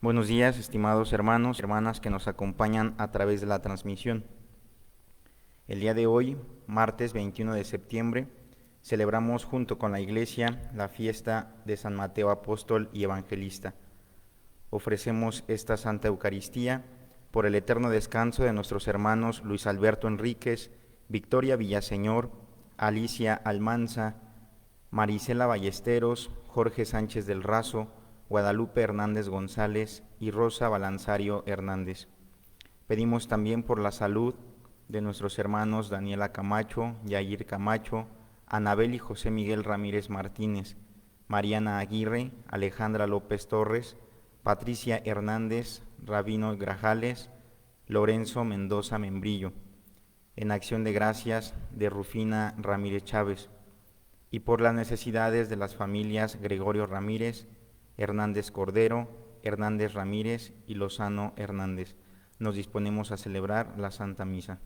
Buenos días, estimados hermanos y hermanas que nos acompañan a través de la transmisión. El día de hoy, martes 21 de septiembre, celebramos junto con la Iglesia la fiesta de San Mateo Apóstol y Evangelista. Ofrecemos esta Santa Eucaristía por el eterno descanso de nuestros hermanos Luis Alberto Enríquez, Victoria Villaseñor, Alicia Almanza, Marisela Ballesteros, Jorge Sánchez del Razo, Guadalupe Hernández González y Rosa Balanzario Hernández. Pedimos también por la salud de nuestros hermanos Daniela Camacho, Yair Camacho, Anabel y José Miguel Ramírez Martínez, Mariana Aguirre, Alejandra López Torres, Patricia Hernández, Rabino Grajales, Lorenzo Mendoza Membrillo, en acción de gracias de Rufina Ramírez Chávez, y por las necesidades de las familias Gregorio Ramírez, Hernández Cordero, Hernández Ramírez y Lozano Hernández. Nos disponemos a celebrar la Santa Misa.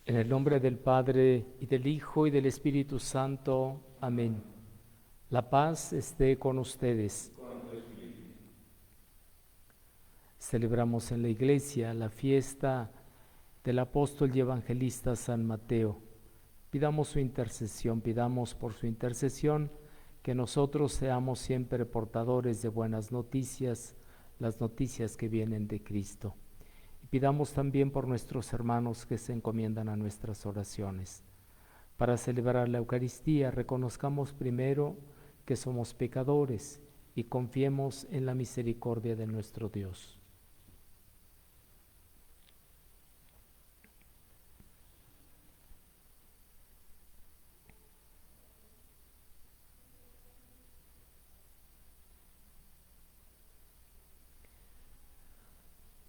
En el nombre del Padre, y del Hijo, y del Espíritu Santo. Amén. La paz esté con ustedes. Celebramos en la Iglesia la fiesta del apóstol y evangelista San Mateo. Pidamos por su intercesión, que nosotros seamos siempre portadores de buenas noticias, las noticias que vienen de Cristo. Pidamos también por nuestros hermanos que se encomiendan a nuestras oraciones. Para celebrar la Eucaristía, reconozcamos primero que somos pecadores y confiemos en la misericordia de nuestro Dios.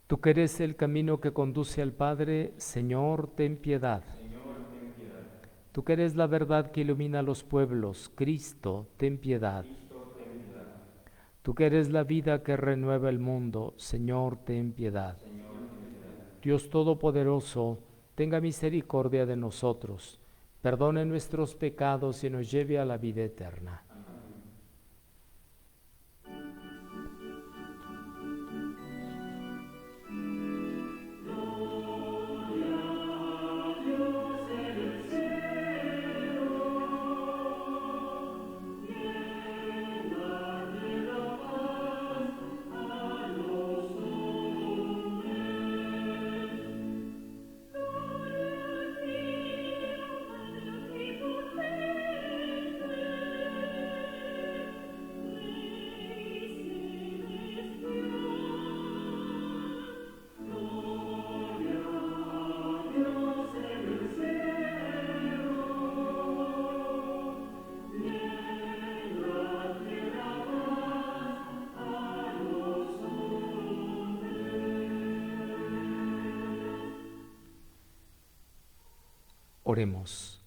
Tú que eres el camino que conduce al Padre, Señor, ten piedad. Señor, ten piedad. Tú que eres la verdad que ilumina a los pueblos, Cristo, ten piedad. Cristo, ten piedad. Tú que eres la vida que renueva el mundo, Señor, ten piedad. Señor, ten piedad. Dios Todopoderoso, tenga misericordia de nosotros, perdone nuestros pecados y nos lleve a la vida eterna. Oremos.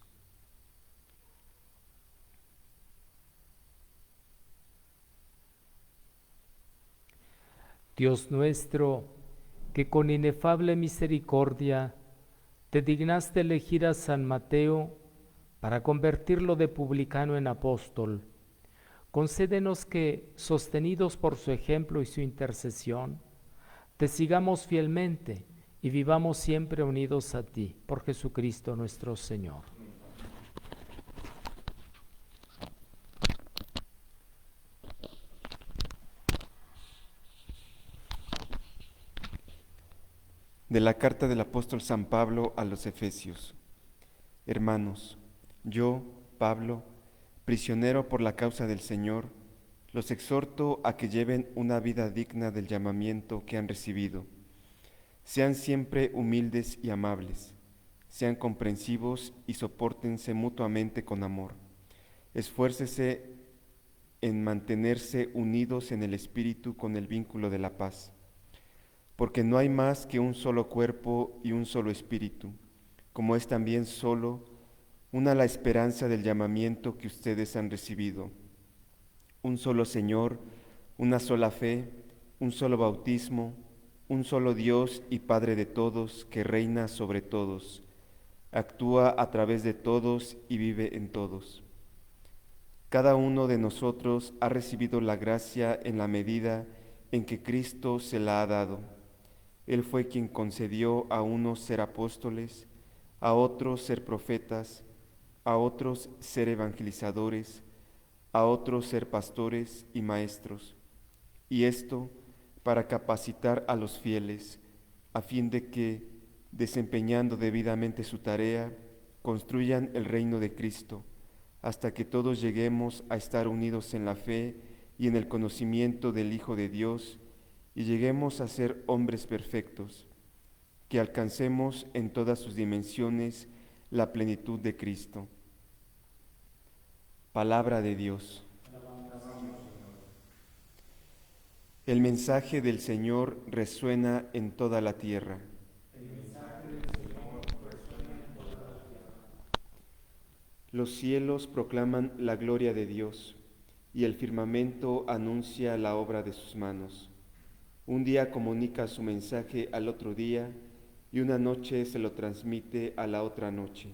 Dios nuestro, que con inefable misericordia te dignaste elegir a San Mateo para convertirlo de publicano en apóstol, concédenos que, sostenidos por su ejemplo y su intercesión, te sigamos fielmente y vivamos siempre unidos a ti, por Jesucristo nuestro Señor. De la carta del apóstol San Pablo a los Efesios. Hermanos, yo, Pablo, prisionero por la causa del Señor, los exhorto a que lleven una vida digna del llamamiento que han recibido. Sean siempre humildes y amables, sean comprensivos y sopórtense mutuamente con amor. Esfuércese en mantenerse unidos en el Espíritu con el vínculo de la paz, porque no hay más que un solo cuerpo y un solo Espíritu, como es también solo una la esperanza del llamamiento que ustedes han recibido. Un solo Señor, una sola fe, un solo bautismo, un solo Dios y Padre de todos, que reina sobre todos, actúa a través de todos y vive en todos. Cada uno de nosotros ha recibido la gracia en la medida en que Cristo se la ha dado. Él fue quien concedió a unos ser apóstoles, a otros ser profetas, a otros ser evangelizadores, a otros ser pastores y maestros, y esto para capacitar a los fieles, a fin de que, desempeñando debidamente su tarea, construyan el reino de Cristo, hasta que todos lleguemos a estar unidos en la fe y en el conocimiento del Hijo de Dios, y lleguemos a ser hombres perfectos, que alcancemos en todas sus dimensiones la plenitud de Cristo. Palabra de Dios. El mensaje del Señor resuena en toda la tierra. Los cielos proclaman la gloria de Dios, y el firmamento anuncia la obra de sus manos. Un día comunica su mensaje al otro día, y una noche se lo transmite a la otra noche.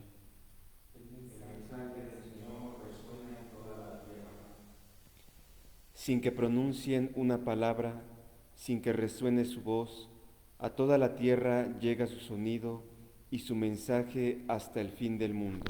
Sin que pronuncien una palabra, sin que resuene su voz, a toda la tierra llega su sonido y su mensaje hasta el fin del mundo.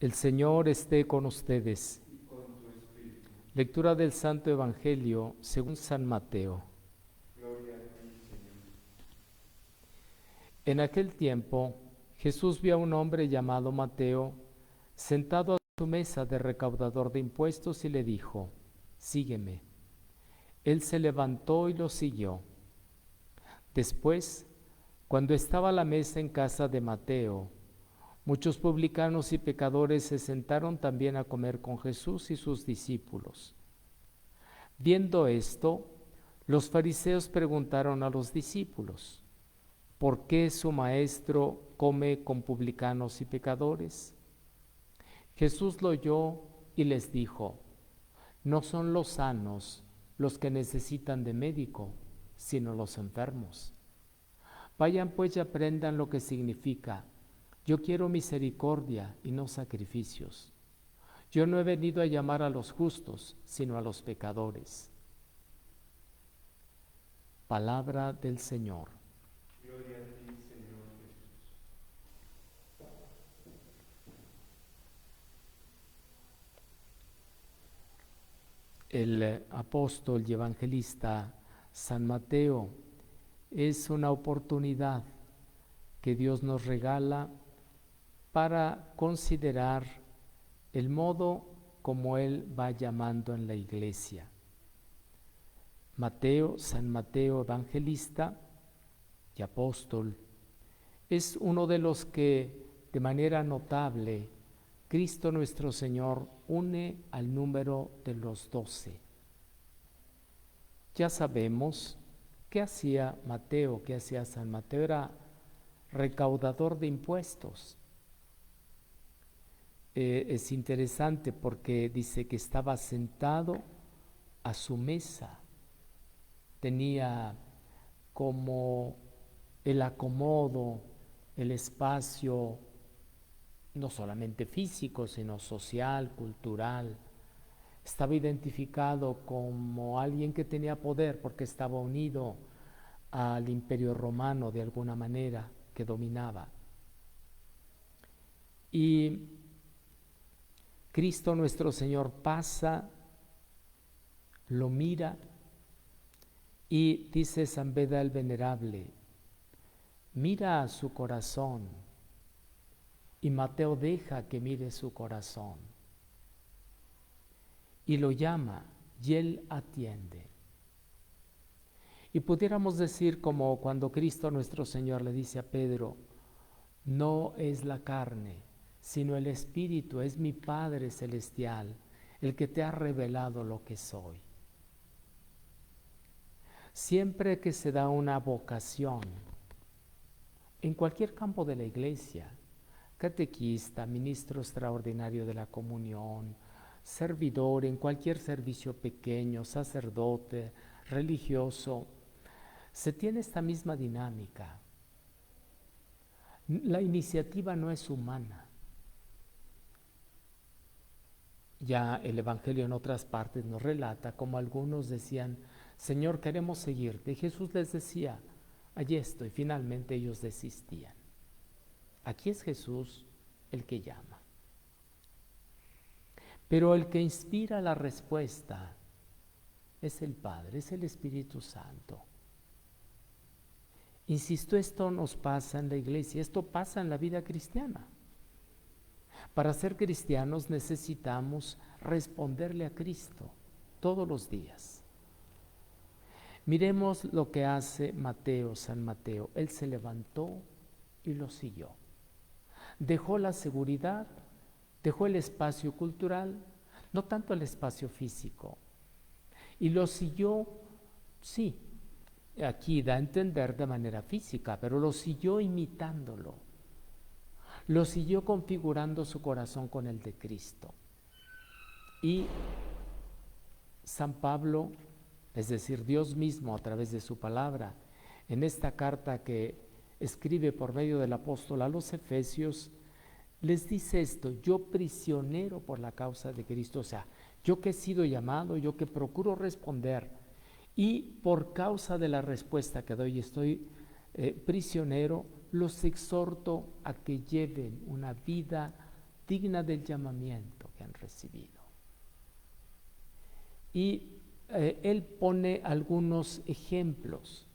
El Señor esté con ustedes. Lectura del Santo Evangelio según San Mateo. En aquel tiempo, Jesús vio a un hombre llamado Mateo sentado a su mesa de recaudador de impuestos y le dijo: «Sígueme». Él se levantó y lo siguió. Después, cuando estaba a la mesa en casa de Mateo, muchos publicanos y pecadores se sentaron también a comer con Jesús y sus discípulos. Viendo esto, los fariseos preguntaron a los discípulos: ¿por qué su maestro come con publicanos y pecadores? Jesús lo oyó y les dijo: no son los sanos los que necesitan de médico, sino los enfermos. Vayan pues y aprendan lo que significa: yo quiero misericordia y no sacrificios. Yo no he venido a llamar a los justos, sino a los pecadores. Palabra del Señor. Gloria a ti, Señor Jesús. El apóstol y evangelista San Mateo es una oportunidad que Dios nos regala para considerar el modo como Él va llamando en la iglesia. Mateo, San Mateo evangelista y apóstol, es uno de los que de manera notable Cristo nuestro Señor une al número de los 12. Ya sabemos qué hacía Mateo, qué hacía San Mateo, era recaudador de impuestos. Es interesante porque dice que estaba sentado a su mesa, tenía como el acomodo, el espacio, no solamente físico, sino social, cultural. Estaba identificado como alguien que tenía poder porque estaba unido al imperio romano de alguna manera que dominaba. Y Cristo nuestro Señor pasa, lo mira y dice San Beda el Venerable, mira su corazón, y Mateo deja que mire su corazón y lo llama y él atiende. Y pudiéramos decir como cuando Cristo nuestro Señor le dice a Pedro, no es la carne, sino el Espíritu, es mi Padre Celestial, el que te ha revelado lo que soy. Siempre que se da una vocación, en cualquier campo de la iglesia, catequista, ministro extraordinario de la comunión, servidor en cualquier servicio pequeño, sacerdote, religioso, se tiene esta misma dinámica. La iniciativa no es humana. Ya el Evangelio en otras partes nos relata como algunos decían, Señor, queremos seguirte. Y Jesús les decía, allí estoy. Finalmente ellos desistían. Aquí es Jesús el que llama. Pero el que inspira la respuesta es el Padre, es el Espíritu Santo. Insisto, esto nos pasa en la iglesia, esto pasa en la vida cristiana. Para ser cristianos necesitamos responderle a Cristo todos los días. Miremos lo que hace Mateo, San Mateo. Él se levantó y lo siguió. Dejó la seguridad, dejó el espacio cultural, no tanto el espacio físico. Y lo siguió, sí, aquí da a entender de manera física, pero lo siguió imitándolo. Lo siguió configurando su corazón con el de Cristo. Y San Pablo, es decir, Dios mismo a través de su palabra, en esta carta que escribe por medio del apóstol a los Efesios, les dice esto, yo prisionero por la causa de Cristo, o sea, yo que he sido llamado, yo que procuro responder, y por causa de la respuesta que doy estoy prisionero, los exhorto a que lleven una vida digna del llamamiento que han recibido. Y él pone algunos ejemplos.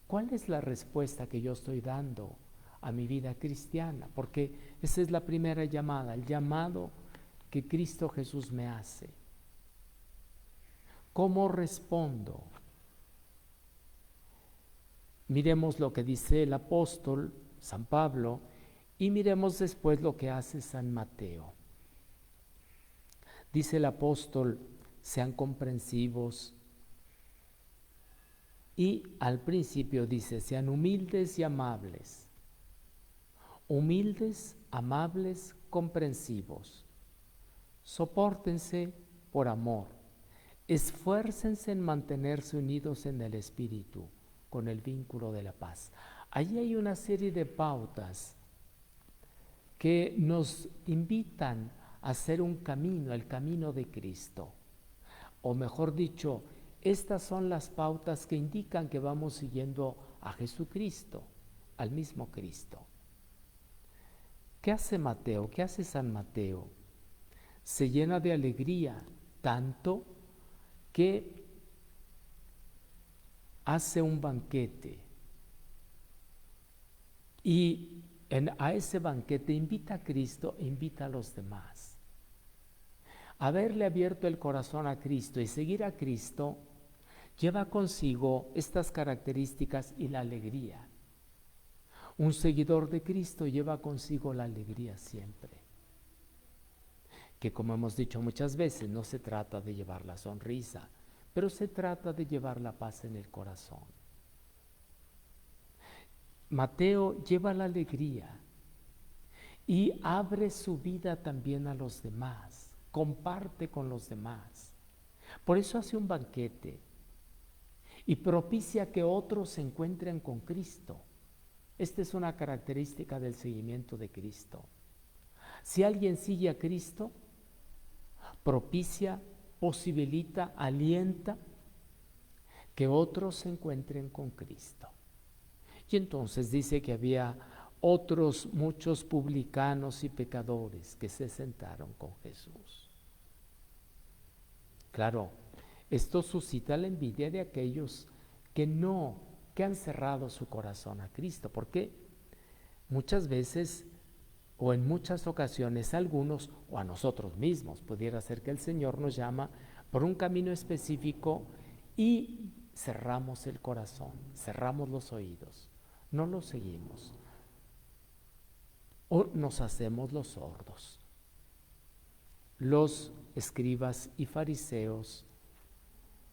¿Cuál es la respuesta que yo estoy dando a mi vida cristiana? Porque esa es la primera llamada, el llamado que Cristo Jesús me hace. ¿Cómo respondo? Miremos lo que dice el apóstol San Pablo y miremos después lo que hace San Mateo. Dice el apóstol, sean comprensivos. Y al principio dice, sean humildes y amables. Humildes, amables, comprensivos. Sopórtense por amor. Esfuércense en mantenerse unidos en el Espíritu, con el vínculo de la paz. Allí hay una serie de pautas que nos invitan a hacer un camino, el camino de Cristo. O mejor dicho, estas son las pautas que indican que vamos siguiendo a Jesucristo, al mismo Cristo. ¿Qué hace Mateo? ¿Qué hace San Mateo? Se llena de alegría, tanto que hace un banquete y a ese banquete invita a Cristo e invita a los demás. Haberle abierto el corazón a Cristo y seguir a Cristo lleva consigo estas características y la alegría. Un seguidor de Cristo lleva consigo la alegría siempre. Que como hemos dicho muchas veces, no se trata de llevar la sonrisa, pero se trata de llevar la paz en el corazón. Mateo lleva la alegría y abre su vida también a los demás, comparte con los demás. Por eso hace un banquete y propicia que otros se encuentren con Cristo. Esta es una característica del seguimiento de Cristo. Si alguien sigue a Cristo, propicia, posibilita, alienta que otros se encuentren con Cristo. Y entonces dice que había otros muchos publicanos y pecadores que se sentaron con Jesús. Claro, esto suscita la envidia de aquellos que han cerrado su corazón a Cristo, porque muchas veces o en muchas ocasiones algunos o a nosotros mismos pudiera ser que el Señor nos llama por un camino específico y cerramos el corazón, cerramos los oídos, no lo seguimos o nos hacemos los sordos. Los escribas y fariseos,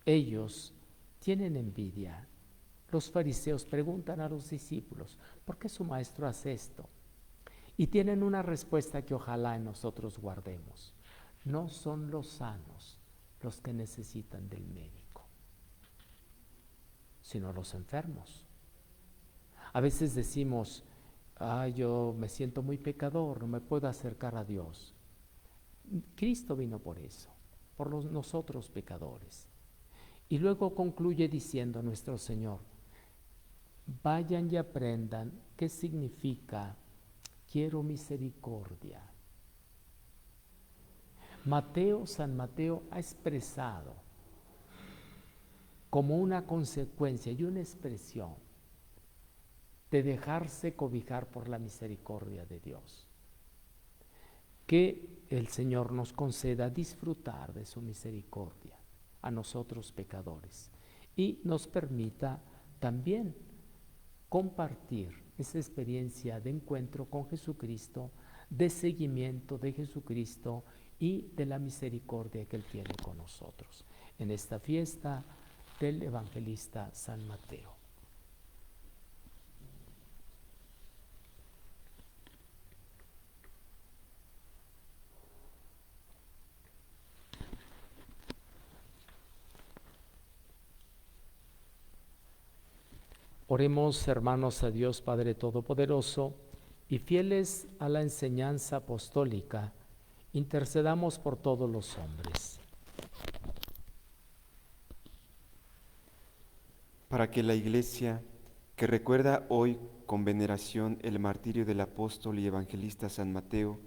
ellos tienen envidia. Los fariseos preguntan a los discípulos, ¿por qué su maestro hace esto? Y tienen una respuesta que ojalá en nosotros guardemos. No son los sanos los que necesitan del médico, sino los enfermos. A veces decimos, yo me siento muy pecador, no me puedo acercar a Dios. Cristo vino por eso, por nosotros pecadores. Y luego concluye diciendo nuestro Señor, vayan y aprendan qué significa quiero misericordia. San Mateo ha expresado como una consecuencia y una expresión de dejarse cobijar por la misericordia de Dios. Que el Señor nos conceda disfrutar de su misericordia a nosotros pecadores y nos permita también compartir esa experiencia de encuentro con Jesucristo, de seguimiento de Jesucristo y de la misericordia que Él tiene con nosotros en esta fiesta del evangelista San Mateo. Oremos, hermanos, a Dios Padre Todopoderoso, y fieles a la enseñanza apostólica, intercedamos por todos los hombres. Para que la Iglesia, que recuerda hoy con veneración el martirio del apóstol y evangelista San Mateo,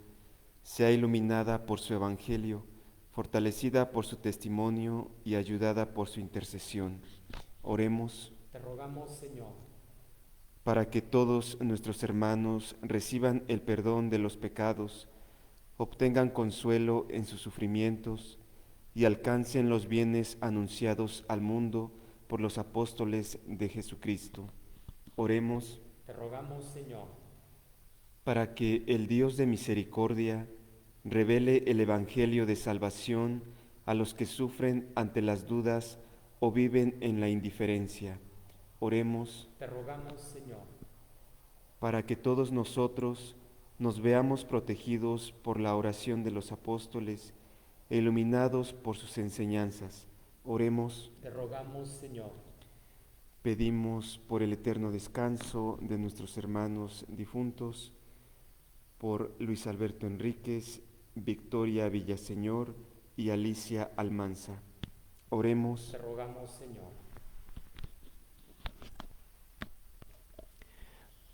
sea iluminada por su evangelio, fortalecida por su testimonio y ayudada por su intercesión. Oremos. Te rogamos, Señor, para que todos nuestros hermanos reciban el perdón de los pecados, obtengan consuelo en sus sufrimientos y alcancen los bienes anunciados al mundo por los apóstoles de Jesucristo. Oremos. Te rogamos, Señor, para que el Dios de misericordia revele el evangelio de salvación a los que sufren ante las dudas o viven en la indiferencia. Oremos. Te rogamos, Señor, para que todos nosotros nos veamos protegidos por la oración de los apóstoles e iluminados por sus enseñanzas. Oremos. Te rogamos, Señor. Pedimos por el eterno descanso de nuestros hermanos difuntos, por Luis Alberto Enríquez, Victoria Villaseñor y Alicia Almanza. Oremos. Te rogamos, Señor.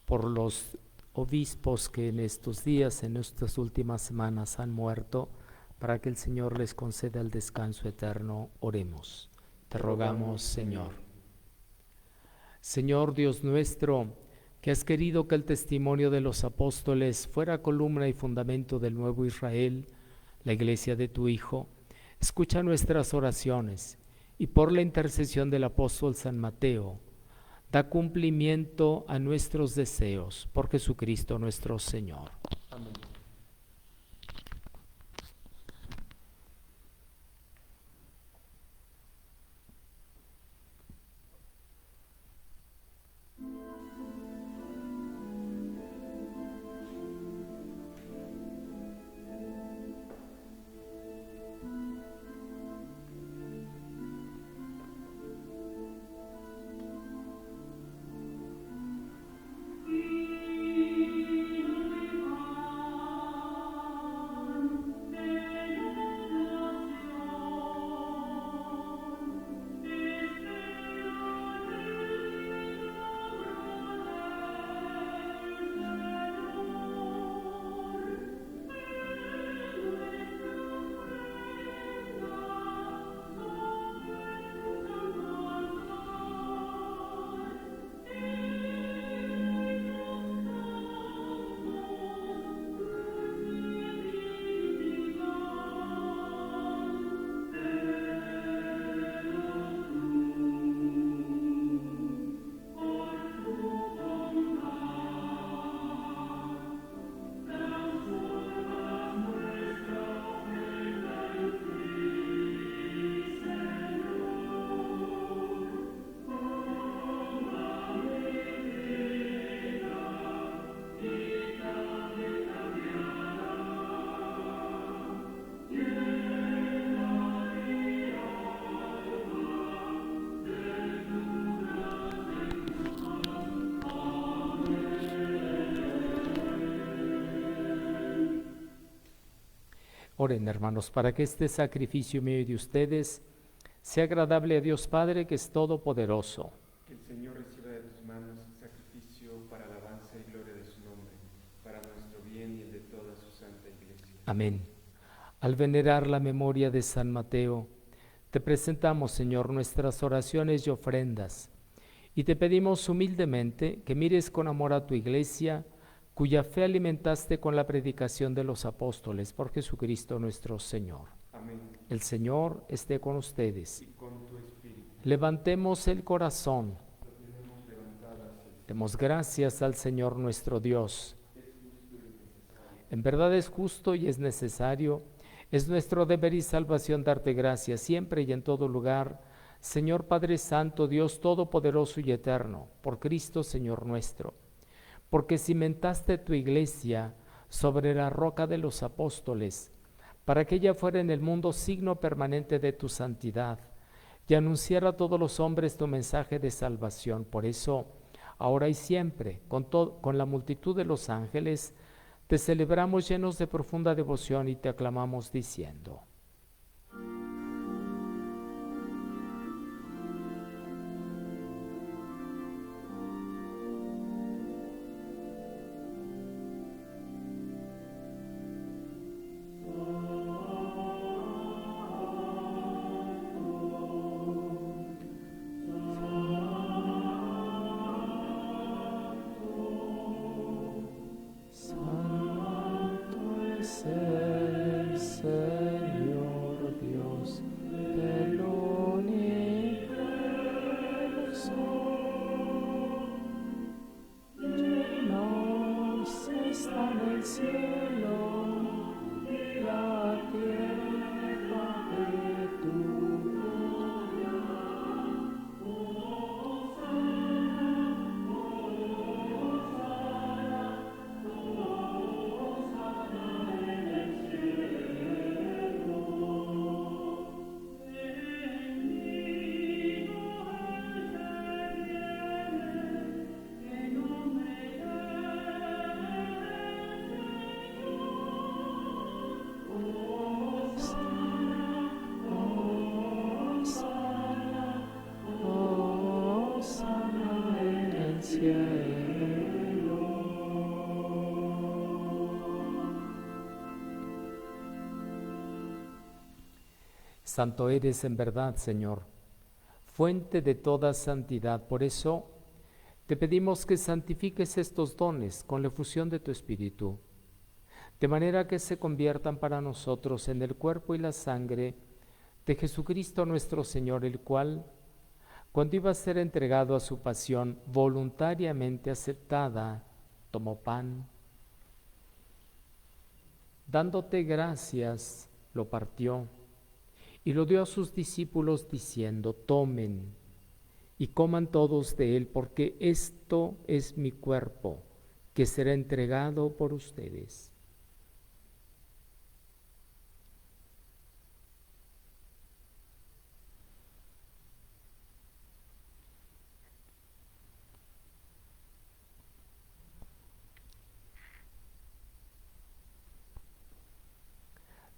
Por los obispos que en estos días, en estas últimas semanas han muerto, para que el Señor les conceda el descanso eterno, oremos. Te rogamos, Señor. Señor Dios nuestro, que has querido que el testimonio de los apóstoles fuera columna y fundamento del nuevo Israel, la iglesia de tu Hijo, escucha nuestras oraciones y por la intercesión del apóstol San Mateo, da cumplimiento a nuestros deseos por Jesucristo nuestro Señor. Amén. Oren, hermanos, para que este sacrificio mío y de ustedes sea agradable a Dios Padre, que es todopoderoso. Que el Señor reciba de tus manos el sacrificio para alabanza y gloria de su nombre, para nuestro bien y el de toda su santa Iglesia. Amén. Al venerar la memoria de San Mateo, te presentamos, Señor, nuestras oraciones y ofrendas, y te pedimos humildemente que mires con amor a tu Iglesia, cuya fe alimentaste con la predicación de los apóstoles, por Jesucristo nuestro Señor. Amén. El Señor esté con ustedes. Y con tu espíritu. Levantemos el corazón. Lo tenemos levantado hacia el Demos gracias al Señor nuestro Dios. En verdad es justo y es necesario, es nuestro deber y salvación darte gracias siempre y en todo lugar, Señor Padre Santo, Dios Todopoderoso y Eterno, por Cristo Señor nuestro. Porque cimentaste tu iglesia sobre la roca de los apóstoles, para que ella fuera en el mundo signo permanente de tu santidad, y anunciara a todos los hombres tu mensaje de salvación. Por eso, ahora y siempre, con la multitud de los ángeles, te celebramos llenos de profunda devoción y te aclamamos diciendo: Santo eres en verdad, Señor, fuente de toda santidad. Por eso te pedimos que santifiques estos dones con la efusión de tu Espíritu. de manera que se conviertan para nosotros en el cuerpo y la sangre de Jesucristo nuestro Señor, el cual, cuando iba a ser entregado a su pasión voluntariamente aceptada, tomó pan, dándote gracias, lo partió y lo dio a sus discípulos diciendo: tomen y coman todos de él, porque esto es mi cuerpo, que será entregado por ustedes.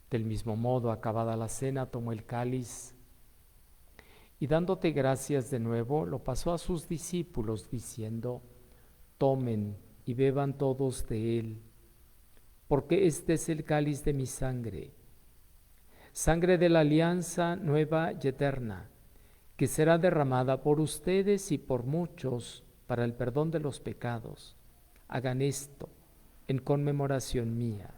Del mismo modo, acabada la cena, tomó el cáliz y dándote gracias de nuevo, lo pasó a sus discípulos diciendo: tomen y beban todos de él, porque este es el cáliz de mi sangre, sangre de la alianza nueva y eterna, que será derramada por ustedes y por muchos para el perdón de los pecados. Hagan esto en conmemoración mía.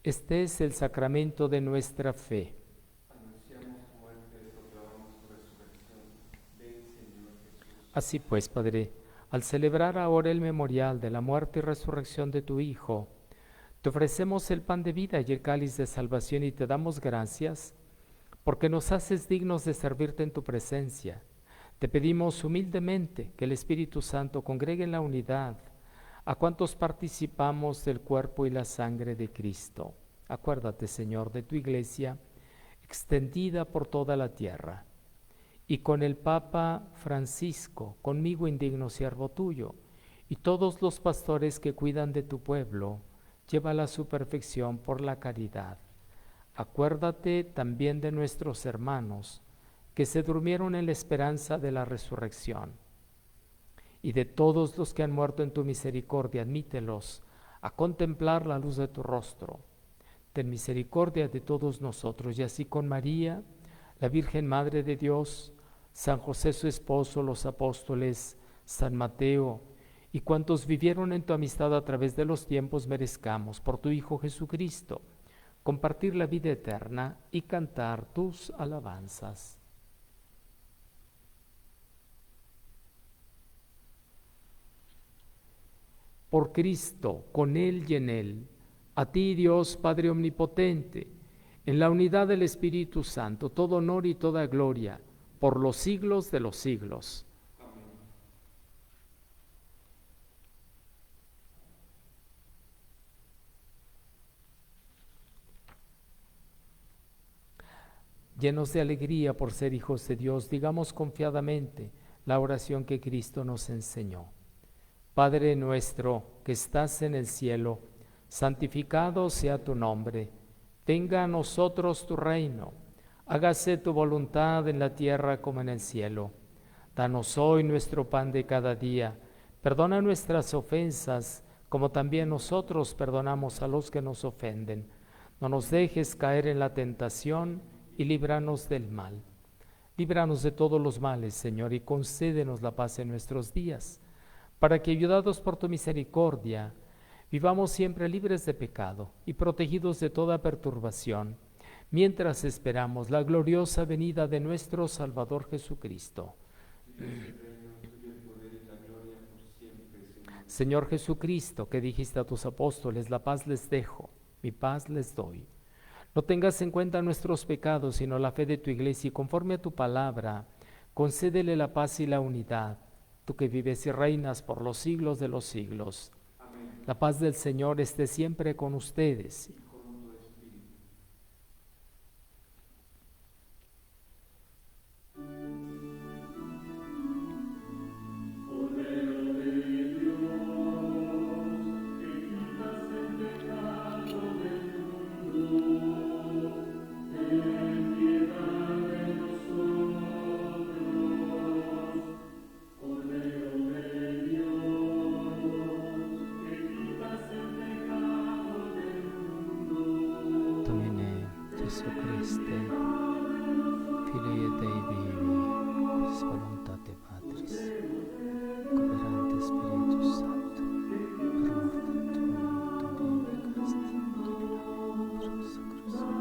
Este es el sacramento de nuestra fe. Así pues, Padre, al celebrar ahora el memorial de la muerte y resurrección de tu Hijo, te ofrecemos el pan de vida y el cáliz de salvación y te damos gracias porque nos haces dignos de servirte en tu presencia. Te pedimos humildemente que el Espíritu Santo congregue en la unidad a cuantos participamos del cuerpo y la sangre de Cristo. Acuérdate, Señor, de tu Iglesia, extendida por toda la tierra, y con el Papa Francisco, conmigo indigno siervo tuyo, y todos los pastores que cuidan de tu pueblo, llévala a su perfección por la caridad. Acuérdate también de nuestros hermanos que se durmieron en la esperanza de la resurrección, y de todos los que han muerto en tu misericordia, admítelos a contemplar la luz de tu rostro. Ten misericordia de todos nosotros, y así con María, la Virgen Madre de Dios, San José su esposo, los apóstoles, San Mateo, y cuantos vivieron en tu amistad a través de los tiempos, merezcamos, por tu Hijo Jesucristo, compartir la vida eterna y cantar tus alabanzas. Por Cristo, con Él y en Él, a ti, Dios Padre Omnipotente, en la unidad del Espíritu Santo, todo honor y toda gloria, por los siglos de los siglos. Amén. Llenos de alegría por ser hijos de Dios, digamos confiadamente la oración que Cristo nos enseñó. Padre nuestro que estás en el cielo, santificado sea tu nombre. Venga a nosotros tu reino. Hágase tu voluntad en la tierra como en el cielo. Danos hoy nuestro pan de cada día. Perdona nuestras ofensas, como también nosotros perdonamos a los que nos ofenden. No nos dejes caer en la tentación y líbranos del mal. Líbranos de todos los males, Señor, y concédenos la paz en nuestros días, para que, ayudados por tu misericordia, vivamos siempre libres de pecado y protegidos de toda perturbación, mientras esperamos la gloriosa venida de nuestro Salvador Jesucristo. Señor Jesucristo, que dijiste a tus apóstoles: la paz les dejo, mi paz les doy. No tengas en cuenta nuestros pecados, sino la fe de tu Iglesia, y conforme a tu palabra, concédele la paz y la unidad, tú que vives y reinas por los siglos de los siglos. Amén. La paz del Señor esté siempre con ustedes. Jesu Christe, Filii Dei vivi, quis voluntate Patris, cooperante Spiritus Sancto, per mortem tuum vivificasti, per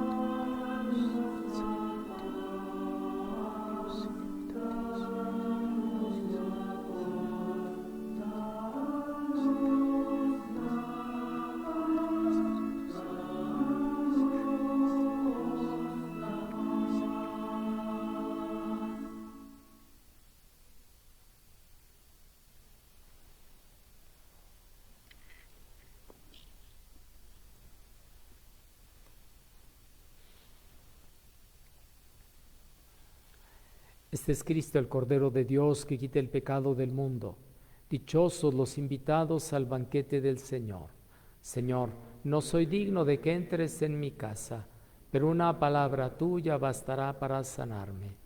Este es Cristo, el Cordero de Dios, que quita el pecado del mundo. Dichosos los invitados al banquete del Señor. Señor, no soy digno de que entres en mi casa, pero una palabra tuya bastará para sanarme.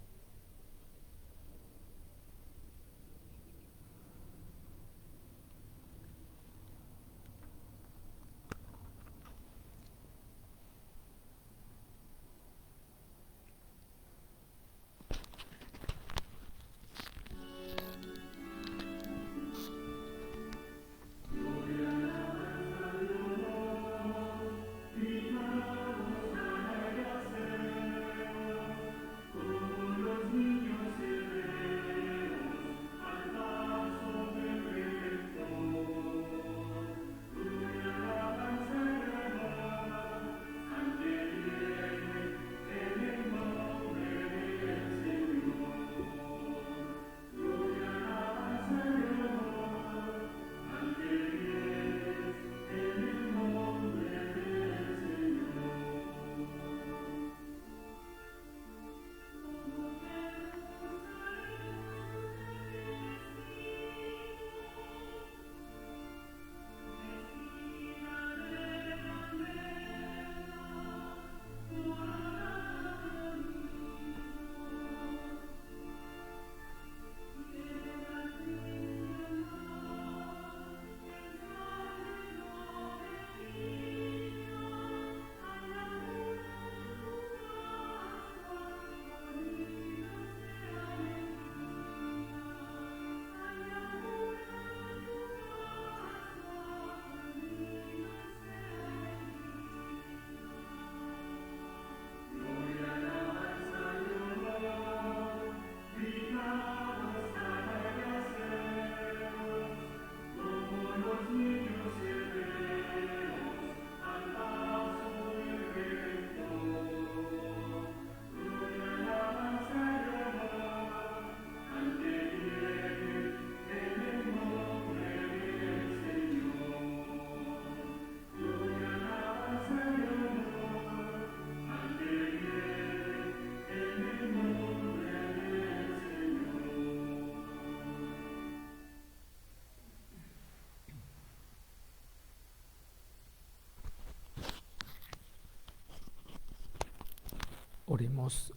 Oremos.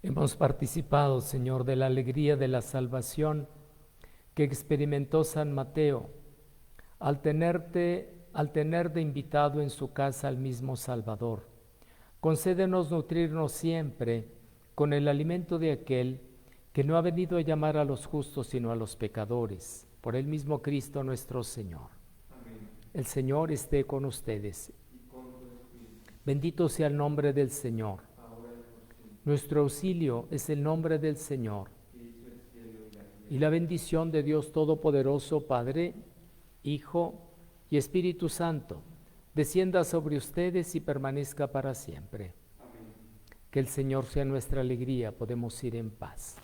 Hemos participado, Señor, de la alegría de la salvación que experimentó San Mateo al tener de invitado en su casa al mismo Salvador. Concédenos nutrirnos siempre con el alimento de aquel que no ha venido a llamar a los justos sino a los pecadores, por el mismo Cristo nuestro Señor. Amén. El Señor esté con ustedes. Bendito sea el nombre del Señor. Nuestro auxilio es el nombre del Señor. Y la bendición de Dios Todopoderoso, Padre, Hijo y Espíritu Santo, descienda sobre ustedes y permanezca para siempre. Amén. Que el Señor sea nuestra alegría, podemos ir en paz.